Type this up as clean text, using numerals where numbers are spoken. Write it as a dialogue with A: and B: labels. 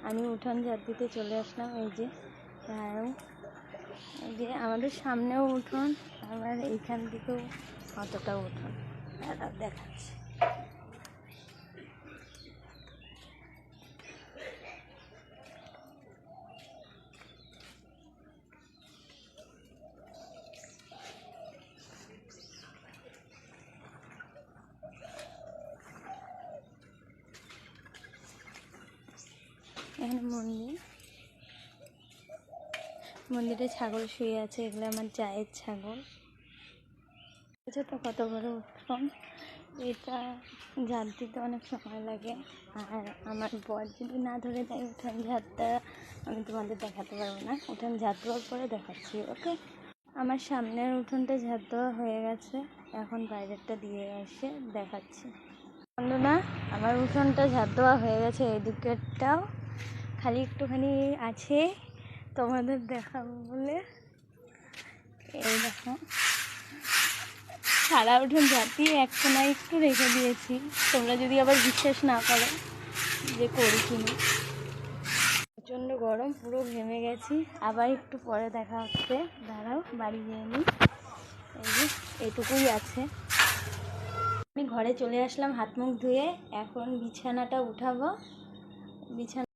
A: আমি উঠান ঝাড় দিতে চলে আসলাম। এই যে আমাদের সামনেও উঠোন, আবার এইখান থেকেও অতটাও উঠোন দেখাচ্ছে। এখানে মন্দিরে ছাগল শুয়ে আছে, এগুলো আমার চায়ের ছাগল। তো কত বড় উঠোন, এটা ঝাড় দিতে অনেক সময় লাগে। আর আমার বর যদি না ধরে দেয় উঠান ঝাড়টা, আমি তোমাদের দেখাতে পারবো না। উঠান ঝাড় দেওয়ার পরে দেখাচ্ছি, ওকে? আমার সামনের উঠোনটা ঝাড় দেওয়া হয়ে গেছে, এখন বাইরেরটা দিয়ে এসে দেখাচ্ছি। বন্ধুরা, আমার উঠোনটা ঝাড় দেওয়া হয়ে গেছে, এদিকেরটাও খালি একটুখানি আছে তোমাদের দেখাবো বলে। এই দেখো, সারা উঠোন ঝাড় দিয়ে একটা না একটু রেখে দিয়েছি। তোমরা যদি আবার বিশ্বাস না করো যে করি কিনা। প্রচণ্ড গরম, পুরো ঘেমে গেছি। আবার একটু পরে দেখা হচ্ছে, দাঁড়াও বাড়ি গিয়ে নিই। এই যে এটুকুই আছে। আমি ঘরে চলে আসলাম হাত মুখ ধুয়ে, এখন বিছানাটা উঠাবো। বিছানা